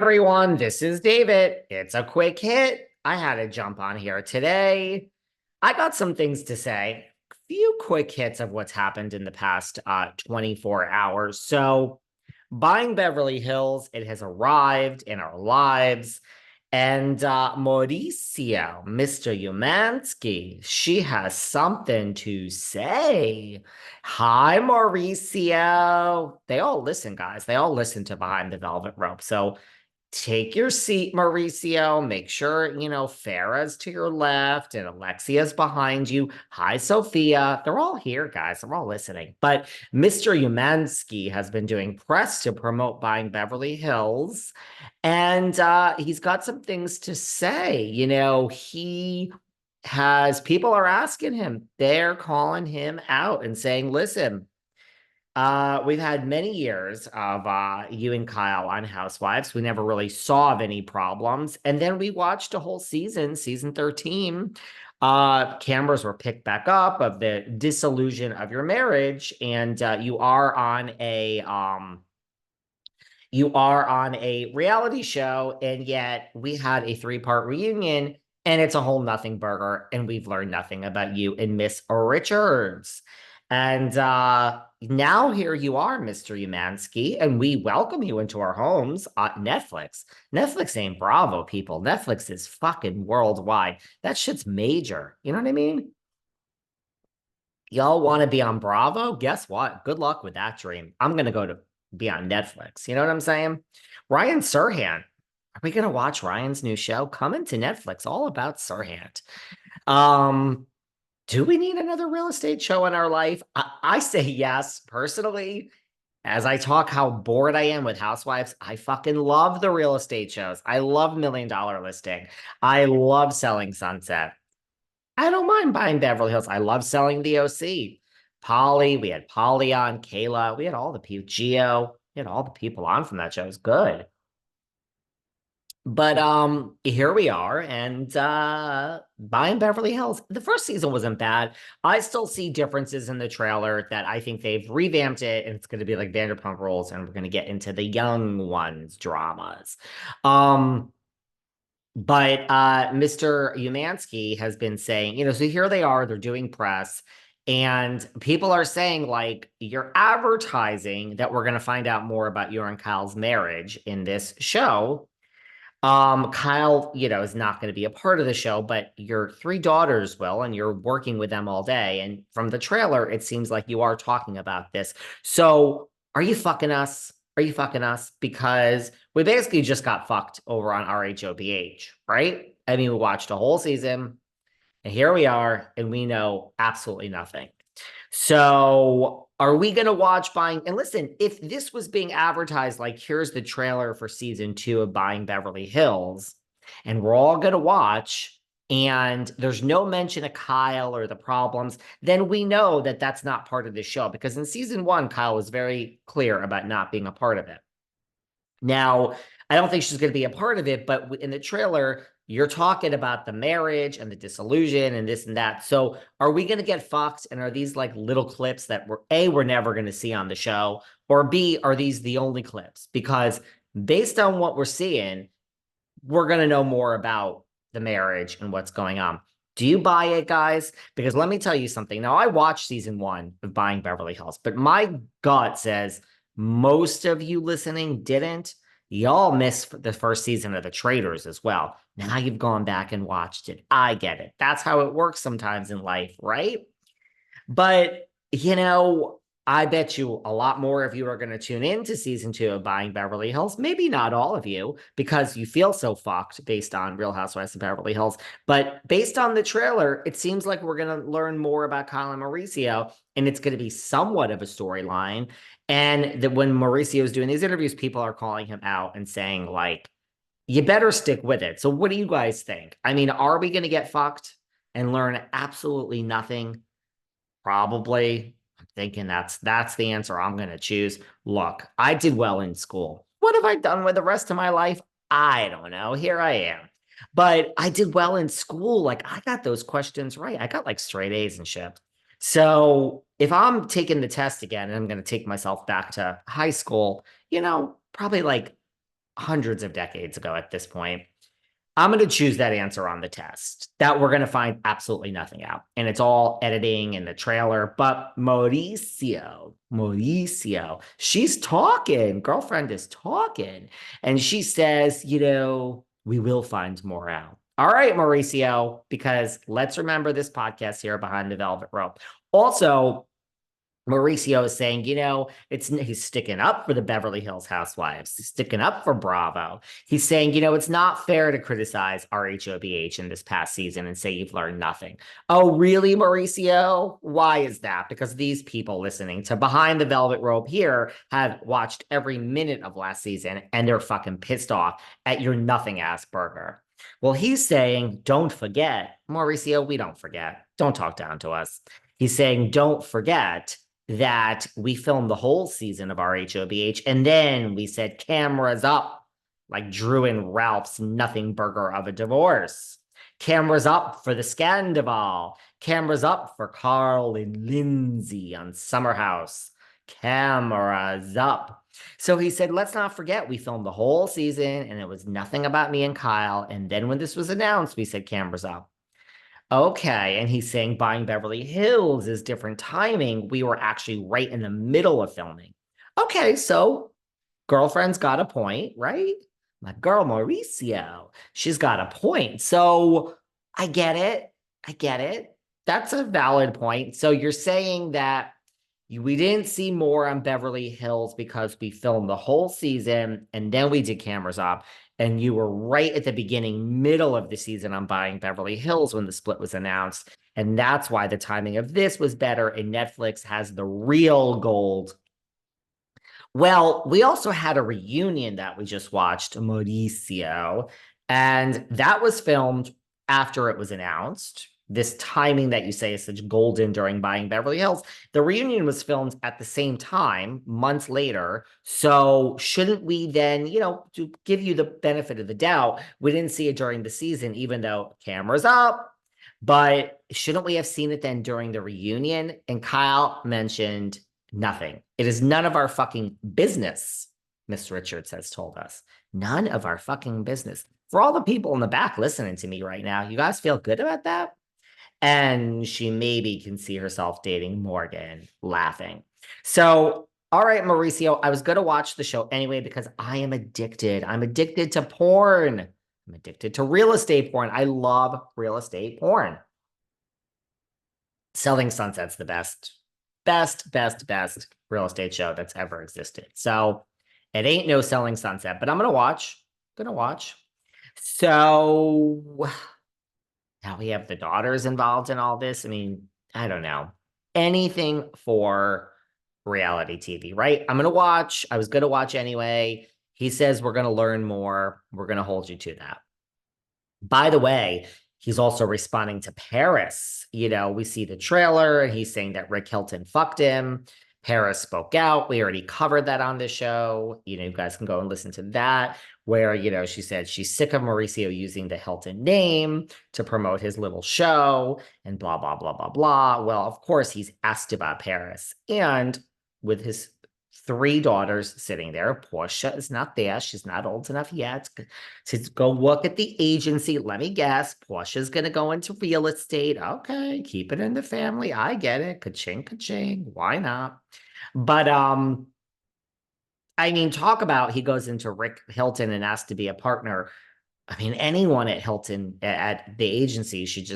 Everyone, this is David. It's a quick hit. I had to jump on here today. I got some things to say. Few quick hits of what's happened in the past 24 hours. So, Buying Beverly Hills, it has arrived in our lives. And Mauricio, Mr. Umansky, she has something to say. Hi, Mauricio. They all listen, guys. They all listen to Behind the Velvet Rope. So take your seat, Mauricio. Make sure, Farah's to your left and Alexia's behind you. Hi, Sophia. They're all here, guys. They're all listening. But Mr. Umansky has been doing press to promote Buying Beverly Hills. And he's got some things to say. He has people are asking him, they're calling him out and saying, listen, we've had many years of you and Kyle on Housewives. We never really saw of any problems. And then we watched a whole season 13. Cameras were picked back up of the dissolution of your marriage, and you are on a reality show, and yet we had a 3-part reunion, and it's a whole nothing burger, and we've learned nothing about you and Miss Richards. And now here you are, Mr. Umansky, and we welcome you into our homes. Netflix. Netflix ain't Bravo, people. Netflix is fucking worldwide. That shit's major. You know what I mean? Y'all want to be on Bravo? Guess what? Good luck with that dream. I'm going to go to be on Netflix. You know what I'm saying? Ryan Serhant. Are we going to watch Ryan's new show? Coming to Netflix, all about Serhant. Do we need another real estate show in our life? I say yes. Personally, as I talk how bored I am with Housewives, I fucking love the real estate shows. I love $1 Million Listing. I love Selling Sunset. I don't mind Buying Beverly Hills. I love Selling the OC. Polly, we had Polly on, Kayla, we had all the people, Gio, we had all the people on from that show. It was good. But here we are, and Buying Beverly Hills. The first season wasn't bad. I still see differences in the trailer that I think they've revamped it, and it's going to be like Vanderpump Rules, and we're going to get into the young ones dramas. But Mr. Umansky has been saying, so here they are, they're doing press, and people are saying, like, you're advertising that we're going to find out more about your and Kyle's marriage in this show. Kyle, is not going to be a part of the show, but your 3 daughters will, and you're working with them all day. And from the trailer, it seems like you are talking about this. So are you fucking us? Are you fucking us? Because we basically just got fucked over on RHOBH, right? I mean, we watched a whole season, and here we are, and we know absolutely nothing. So are we going to watch Buying? And listen, if this was being advertised like, here's the trailer for season 2 of Buying Beverly Hills, and we're all going to watch, and there's no mention of Kyle or the problems, then we know that that's not part of the show. Because in season 1, Kyle was very clear about not being a part of it. Now, I don't think she's going to be a part of it, but in the trailer, you're talking about the marriage and the disillusion and this and that. So are we going to get fucked? And are these like little clips that we're never going to see on the show? Or B, are these the only clips? Because based on what we're seeing, we're going to know more about the marriage and what's going on. Do you buy it, guys? Because let me tell you something. Now, I watched season 1 of Buying Beverly Hills, but my gut says most of you listening didn't. Y'all missed the first season of The Traitors as well. Now you've gone back and watched it. I get it. That's how it works sometimes in life, right? But, I bet you a lot more of you are going to tune into season 2 of Buying Beverly Hills. Maybe not all of you, because you feel so fucked based on Real Housewives of Beverly Hills. But based on the trailer, it seems like we're going to learn more about Kyle and Mauricio, and it's going to be somewhat of a storyline. And when Mauricio is doing these interviews, people are calling him out and saying, like, you better stick with it. So what do you guys think? I mean, are we going to get fucked and learn absolutely nothing? Probably. I'm thinking that's the answer I'm going to choose. Look, I did well in school. What have I done with the rest of my life? I don't know. Here I am. But I did well in school. Like, I got those questions right. I got like straight A's and shit. So if I'm taking the test again and I'm going to take myself back to high school, probably like hundreds of decades ago at this point. I'm going to choose that answer on the test that we're going to find absolutely nothing out. And it's all editing in the trailer. But Mauricio, she's talking. Girlfriend is talking. And she says, we will find more out. All right, Mauricio, because let's remember this podcast here behind the velvet rope. Also, Mauricio is saying, he's sticking up for the Beverly Hills housewives. He's sticking up for Bravo. He's saying, it's not fair to criticize RHOBH in this past season and say you've learned nothing. Oh, really, Mauricio? Why is that? Because these people listening to Behind the Velvet Rope here have watched every minute of last season and they're fucking pissed off at your nothing ass burger. Well, he's saying, don't forget, Mauricio, we don't forget. Don't talk down to us. He's saying, don't forget that we filmed the whole season of RHOBH, and then we said cameras up, like Drew and Ralph's nothing burger of a divorce. Cameras up for the Scandival. Cameras up for Carl and Lindsay on Summer House. Cameras up. So he said, let's not forget we filmed the whole season and it was nothing about me and Kyle. And then when this was announced, we said cameras up. Okay, and he's saying Buying Beverly Hills is different timing. We were actually right in the middle of filming. Okay, so girlfriend's got a point, right? My girl Mauricio, she's got a point. So I get it. I get it. That's a valid point. So you're saying that we didn't see more on Beverly Hills because we filmed the whole season and then we did cameras up. And you were right at the beginning, middle of the season on Buying Beverly Hills when the split was announced. And that's why the timing of this was better. And Netflix has the real gold. Well, we also had a reunion that we just watched, Mauricio. And that was filmed after it was announced. This timing that you say is such golden during Buying Beverly Hills. The reunion was filmed at the same time, months later. So shouldn't we then, to give you the benefit of the doubt, we didn't see it during the season, even though cameras up. But shouldn't we have seen it then during the reunion? And Kyle mentioned nothing. It is none of our fucking business, Miss Richards has told us. None of our fucking business. For all the people in the back listening to me right now, you guys feel good about that? And she maybe can see herself dating Morgan, laughing. So, all right, Mauricio, I was going to watch the show anyway because I am addicted. I'm addicted to porn. I'm addicted to real estate porn. I love real estate porn. Selling Sunset's the best real estate show that's ever existed. So it ain't no Selling Sunset, but I'm going to watch. So now we have the daughters involved in all this. I mean, I don't know. Anything for reality TV, right? I'm going to watch. I was going to watch anyway. He says we're going to learn more. We're going to hold you to that. By the way, he's also responding to Paris. We see the trailer and he's saying that Rick Hilton fucked him. Paris spoke out. We already covered that on the show. You guys can go and listen to that, where, she said she's sick of Mauricio using the Hilton name to promote his little show and blah, blah, blah, blah, blah. Well, of course, he's asked about Paris. And with his 3 daughters sitting there, Portia is not there. She's not old enough yet to go work at the agency. Let me guess. Portia's going to go into real estate. Okay, keep it in the family. I get it. Ka-ching, ka-ching. Why not? But, I mean, talk about he goes into Rick Hilton and asks to be a partner. I mean, anyone at Hilton, at the agency should just